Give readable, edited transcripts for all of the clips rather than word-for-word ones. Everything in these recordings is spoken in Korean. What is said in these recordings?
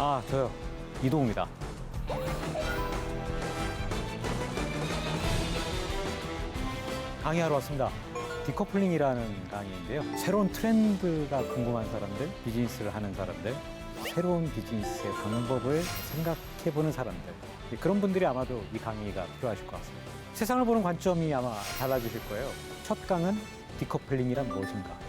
저요. 이동우입니다. 강의하러 왔습니다. 디커플링이라는 강의인데요. 새로운 트렌드가 궁금한 사람들, 비즈니스를 하는 사람들, 새로운 비즈니스의 방법을 생각해보는 사람들, 그런 분들이 아마도 이 강의가 필요하실 것 같습니다. 세상을 보는 관점이 아마 달라지실 거예요. 첫 강은 디커플링이란 무엇인가?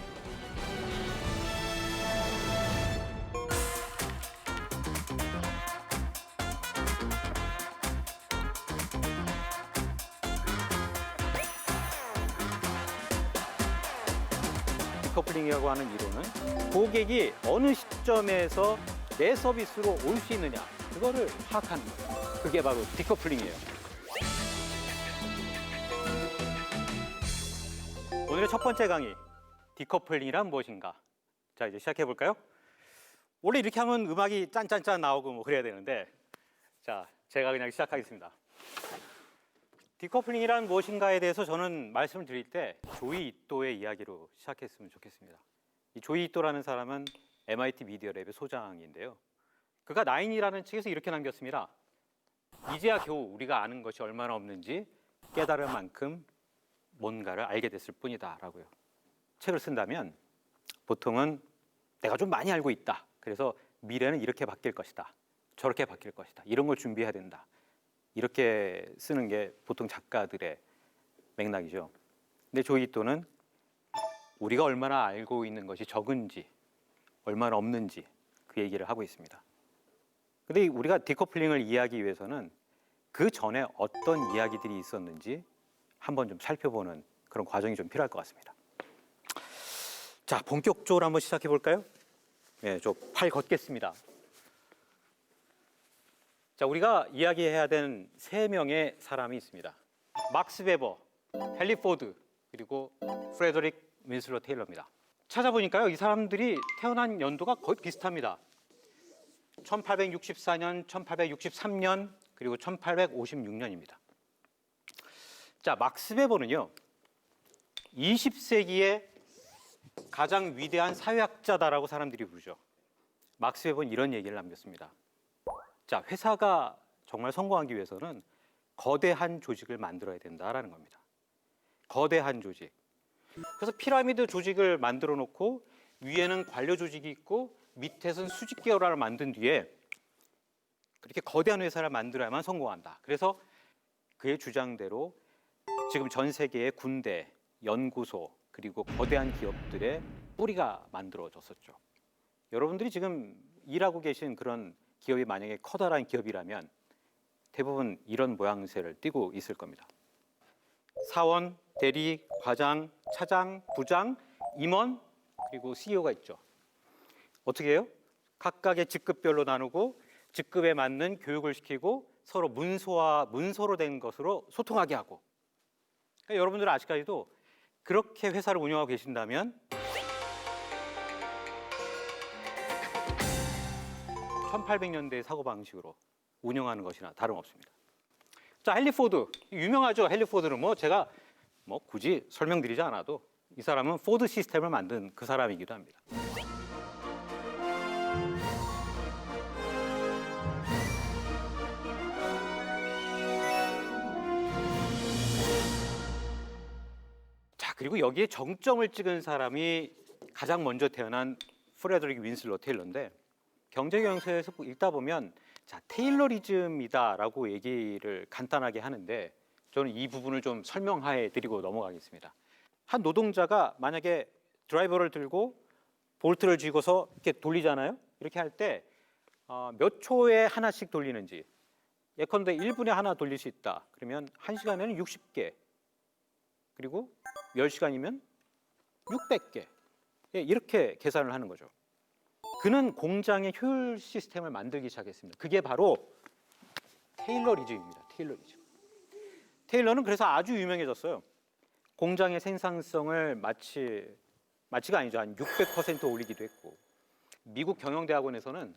디커플링이라고 하는 이론은 고객이 어느 시점에서 내 서비스로 올 수 있느냐, 그거를 파악하는 거예요. 그게 바로 디커플링이에요. 오늘의 첫 번째 강의, 디커플링이란 무엇인가? 자, 이제 시작해 볼까요? 원래 이렇게 하면 음악이 짠짠짠 나오고 뭐 그래야 되는데, 자, 제가 그냥 시작하겠습니다. 디커플링이란 무엇인가에 대해서 저는 말씀을 드릴 때 조이 이또의 이야기로 시작했으면 좋겠습니다. 이 조이 이또라는 사람은 MIT 미디어랩의 소장인데요. 그가 나인이라는 책에서 이렇게 남겼습니다. 이제야 겨우 우리가 아는 것이 얼마나 없는지 깨달을 만큼 뭔가를 알게 됐을 뿐이다 라고요. 책을 쓴다면 보통은 내가 좀 많이 알고 있다. 그래서 미래는 이렇게 바뀔 것이다. 저렇게 바뀔 것이다. 이런 걸 준비해야 된다. 이렇게 쓰는 게 보통 작가들의 맥락이죠. 근데 조이 이또는 우리가 얼마나 알고 있는 것이 적은지, 얼마나 없는지 그 얘기를 하고 있습니다. 근데 우리가 디커플링을 이해하기 위해서는 그 전에 어떤 이야기들이 있었는지 한번 좀 살펴보는 그런 과정이 좀 필요할 것 같습니다. 자, 본격적으로 한번 시작해 볼까요? 네, 저 팔 걷겠습니다. 자, 우리가 이야기해야 되는 세 명의 사람이 있습니다. 막스 베버, 헨리 포드, 그리고 프레더릭 윈슬러 테일러입니다. 찾아보니까요, 이 사람들이 태어난 연도가 거의 비슷합니다. 1864년, 1863년, 그리고 1856년입니다. 자, 막스 베버는요, 20세기의 가장 위대한 사회학자다라고 사람들이 부르죠. 막스 베버는 이런 얘기를 남겼습니다. 자, 회사가 정말 성공하기 위해서는 거대한 조직을 만들어야 된다라는 겁니다. 거대한 조직. 그래서 피라미드 조직을 만들어 놓고 위에는 관료 조직이 있고 밑에서는 수직 계열화를 만든 뒤에 그렇게 거대한 회사를 만들어야만 성공한다. 그래서 그의 주장대로 지금 전 세계의 군대, 연구소, 그리고 거대한 기업들의 뿌리가 만들어졌었죠. 여러분들이 지금 일하고 계신 그런 기업이 만약에 커다란 기업이라면 대부분 이런 모양새를 띠고 있을 겁니다. 사원, 대리, 과장, 차장, 부장, 임원, 그리고 CEO가 있죠. 어떻게 해요? 각각의 직급별로 나누고 직급에 맞는 교육을 시키고 서로 문서로 된 것으로 소통하게 하고. 그러니까 여러분들은 아직까지도 그렇게 회사를 운영하고 계신다면 1800년대의 사고방식으로 운영하는 것이나 다름없습니다. 자, 헨리 포드. 유명하죠. 헨리 포드는 제가 굳이 설명드리지 않아도 이 사람은 포드 시스템을 만든 그 사람이기도 합니다. 자, 그리고 여기에 정점을 찍은 사람이 가장 먼저 태어난 프레더릭 윈슬러 테일러인데, 경제경영서에서 읽다 보면 자, 테일러리즘이다라고 얘기를 간단하게 하는데 저는 이 부분을 좀 설명해 드리고 넘어가겠습니다. 한 노동자가 만약에 드라이버를 들고 볼트를 쥐고서 이렇게 돌리잖아요. 이렇게 할 때 몇 초에 하나씩 돌리는지, 예컨대 1분에 하나 돌릴 수 있다. 그러면 1시간에는 60개, 그리고 10시간이면 600개. 이렇게 계산을 하는 거죠. 그는 공장의 효율 시스템을 만들기 시작했습니다. 그게 바로 테일러리즘입니다. 테일러리즘. 테일러는 그래서 아주 유명해졌어요. 공장의 생산성을 마치가 아니죠. 한 600% 올리기도 했고, 미국 경영대학원에서는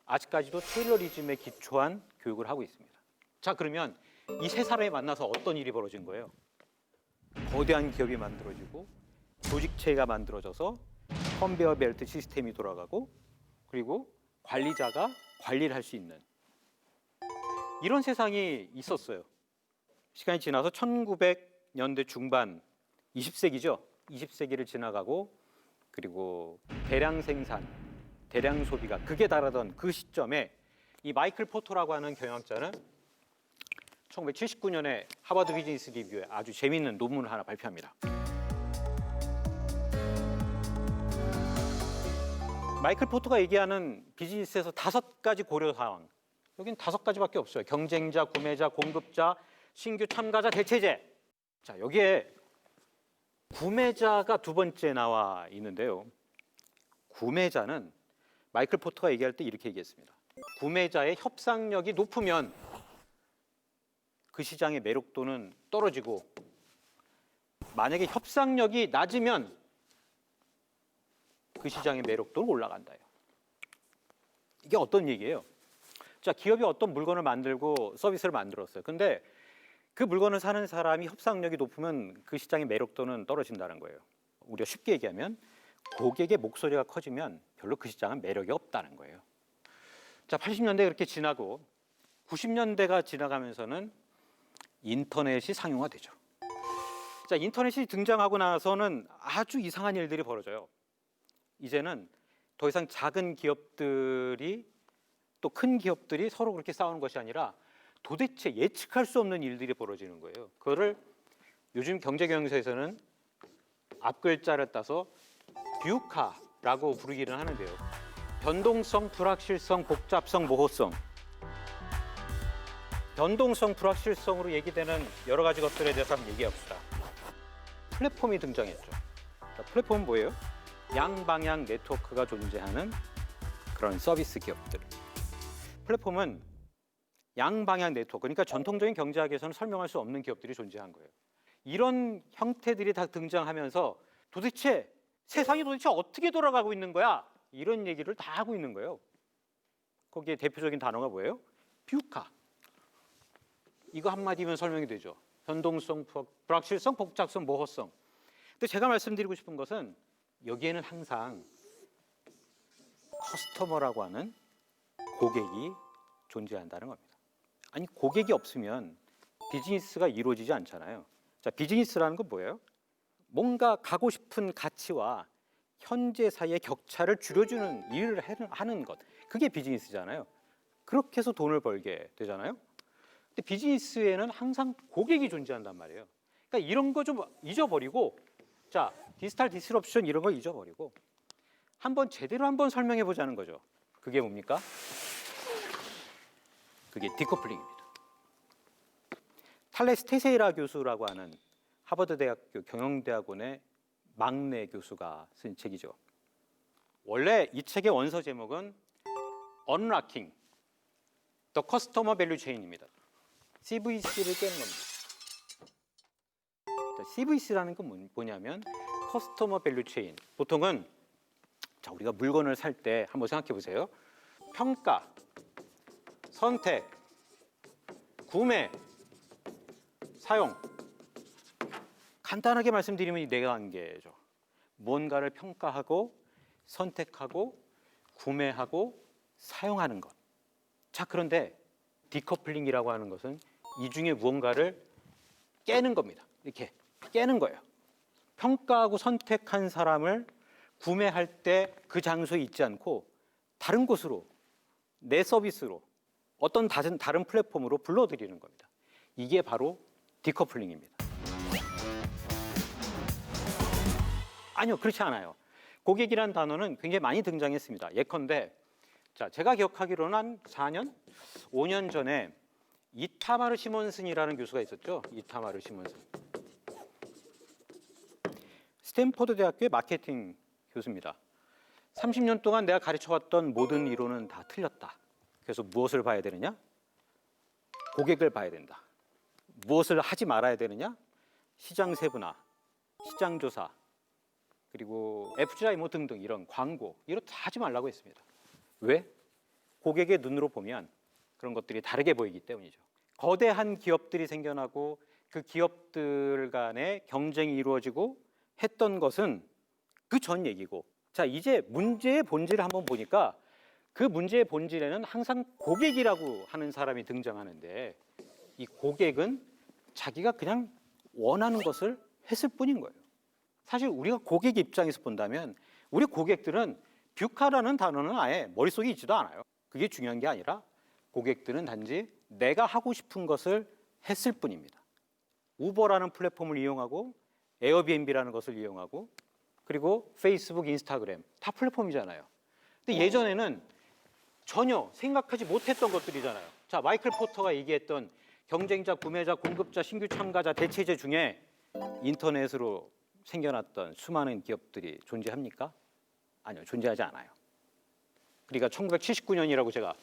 아직까지도 테일러리즘에 기초한 교육을 하고 있습니다. 자, 그러면 이 세 사람이 만나서 어떤 일이 벌어진 거예요? 거대한 기업이 만들어지고 조직체가 만들어져서 컨베어 벨트 시스템이 돌아가고, 그리고 관리자가 관리를 할 수 있는 이런 세상이 있었어요. 시간이 지나서 1900년대 중반 20세기죠. 20세기를 지나가고 그리고 대량 생산, 대량 소비가 극에 달하던 그 시점에 이 마이클 포터라고 하는 경영학자는 1979년에 하버드 비즈니스 리뷰에 아주 재미있는 논문을 하나 발표합니다. 마이클 포터가 얘기하는 비즈니스에서 5가지 고려 사항. 여긴 5가지밖에 없어요. 경쟁자, 구매자, 공급자, 신규 참가자, 대체제. 자, 여기에 구매자가 2번째 나와 있는데요. 구매자는 마이클 포터가 얘기할 때 이렇게 얘기했습니다. 구매자의 협상력이 높으면 그 시장의 매력도는 떨어지고 만약에 협상력이 낮으면 그 시장의 매력도는 올라간다요. 이게 어떤 얘기예요? 자, 기업이 어떤 물건을 만들고 서비스를 만들었어요. 근데 그 물건을 사는 사람이 협상력이 높으면 그 시장의 매력도는 떨어진다는 거예요. 우리가 쉽게 얘기하면 고객의 목소리가 커지면 별로 그 시장은 매력이 없다는 거예요. 자, 80년대 그렇게 지나고 90년대가 지나가면서는 인터넷이 상용화되죠. 자, 인터넷이 등장하고 나서는 아주 이상한 일들이 벌어져요. 이제는 더 이상 작은 기업들이 또 큰 기업들이 서로 그렇게 싸우는 것이 아니라 도대체 예측할 수 없는 일들이 벌어지는 거예요. 그거를 요즘 경제경영에서는 앞글자를 따서 뷰카라고 부르기는 하는데요. 변동성, 불확실성, 복잡성, 모호성. 변동성, 불확실성으로 얘기되는 여러 가지 것들에 대해서 한번 얘기해봅시다. 플랫폼이 등장했죠. 자, 플랫폼은 뭐예요? 양방향 네트워크가 존재하는 그런 서비스 기업들. 플랫폼은 양방향 네트워크, 그러니까 전통적인 경제학에서는 설명할 수 없는 기업들이 존재한 거예요. 이런 형태들이 다 등장하면서 도대체 세상이 도대체 어떻게 돌아가고 있는 거야? 이런 얘기를 다 하고 있는 거예요. 거기에 대표적인 단어가 뭐예요? 뷰카. 이거 한마디면 설명이 되죠. 변동성, 불확실성, 복잡성, 모호성. 근데 제가 말씀드리고 싶은 것은 여기에는 항상 커스터머라고 하는 고객이 존재한다는 겁니다. 아니, 고객이 없으면 비즈니스가 이루어지지 않잖아요. 자, 비즈니스라는 건 뭐예요? 뭔가 가고 싶은 가치와 현재 사이의 격차를 줄여주는 일을 하는 것. 그게 비즈니스잖아요. 그렇게 해서 돈을 벌게 되잖아요. 근데 비즈니스에는 항상 고객이 존재한단 말이에요. 그러니까 이런 거 좀 잊어버리고, 자, 디지털 디스럽션 이런 거 잊어버리고 한번 제대로 한번 설명해 보자는 거죠. 그게 뭡니까? 그게 디커플링입니다. 탈레스 테세이라 교수라고 하는 하버드 대학교 경영대학원의 막내 교수가 쓴 책이죠. 원래 이 책의 원서 제목은 Unlocking the Customer Value Chain입니다. CVC를 깨는 겁니다. 자, CVC라는 건 뭐냐면 커스터머 밸류 체인. 보통은 자, 우리가 물건을 살 때 한번 생각해 보세요. 평가, 선택, 구매, 사용. 간단하게 말씀드리면 이 4단계죠. 무언가를 평가하고 선택하고 구매하고 사용하는 것. 자, 그런데 디커플링이라고 하는 것은 이 중에 무언가를 깨는 겁니다. 이렇게 깨는 거예요. 평가하고 선택한 사람을 구매할 때 그 장소에 있지 않고 다른 곳으로, 내 서비스로, 어떤 다른 플랫폼으로 불러들이는 겁니다. 이게 바로 디커플링입니다. 아니요, 그렇지 않아요. 고객이라는 단어는 굉장히 많이 등장했습니다. 예컨대 자, 제가 기억하기로는 한 4년, 5년 전에 이타마르 시몬슨이라는 교수가 있었죠. 이타마르 시몬슨. 스탠퍼드 대학교의 마케팅 교수입니다. 30년 동안 내가 가르쳐왔던 모든 이론은 다 틀렸다. 그래서 무엇을 봐야 되느냐? 고객을 봐야 된다. 무엇을 하지 말아야 되느냐? 시장 세분화, 시장 조사, 그리고 FGI 뭐 등등 이런 광고 이런 다 하지 말라고 했습니다. 왜? 고객의 눈으로 보면 그런 것들이 다르게 보이기 때문이죠. 거대한 기업들이 생겨나고 그 기업들 간의 경쟁이 이루어지고 했던 것은 그 전 얘기고, 자, 이제 문제의 본질을 한번 보니까 그 문제의 본질에는 항상 고객이라고 하는 사람이 등장하는데 이 고객은 자기가 그냥 원하는 것을 했을 뿐인 거예요. 사실 우리가 고객 입장에서 본다면 우리 고객들은 뷰카라는 단어는 아예 머릿속에 있지도 않아요. 그게 중요한 게 아니라 고객들은 단지 내가 하고 싶은 것을 했을 뿐입니다. 우버라는 플랫폼을 이용하고 에어비앤비라는 것을 이용하고 그리고 페이스북, 인스타그램 다 플랫폼이잖아요. 근데 예전에는 전혀 생각하지 못했던 것들이잖아요. 자, 마이클 포터가 얘기했던 경쟁자, 구매자, 공급자, 신규 참가자, 대체제 중에 인터넷으로 생겨났던 수많은 기업들이 존재합니까? 아니요, 존재하지 않아요. 그러니까 1979년이라고 제가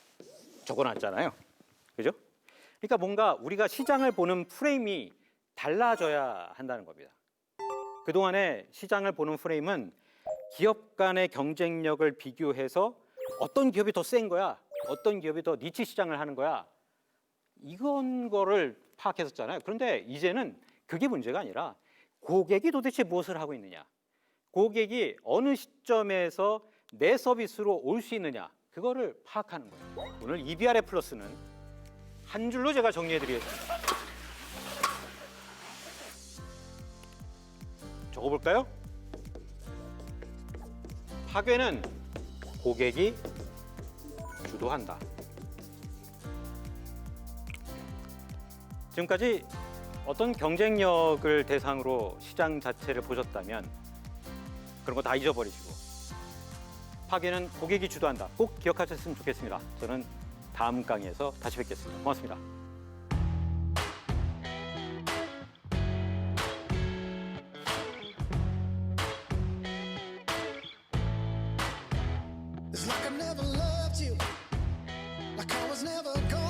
적어놨잖아요. 그죠? 그러니까 뭔가 우리가 시장을 보는 프레임이 달라져야 한다는 겁니다. 그동안에 시장을 보는 프레임은 기업 간의 경쟁력을 비교해서 어떤 기업이 더 센 거야, 어떤 기업이 더 니치 시장을 하는 거야, 이건 거를 파악했었잖아요. 그런데 이제는 그게 문제가 아니라 고객이 도대체 무엇을 하고 있느냐, 고객이 어느 시점에서 내 서비스로 올 수 있느냐, 그거를 파악하는 거예요. 오늘 EBR의 플러스는 한 줄로 제가 정리해드리겠습니다. 적어볼까요? 파괴는 고객이 주도한다. 지금까지 어떤 경쟁력을 대상으로 시장 자체를 보셨다면 그런 거 다 잊어버리시고 파괴는 고객이 주도한다. 꼭 기억하셨으면 좋겠습니다. 저는 다음 강의에서 다시 뵙겠습니다. 고맙습니다. It's like I never loved you, like I was never gonna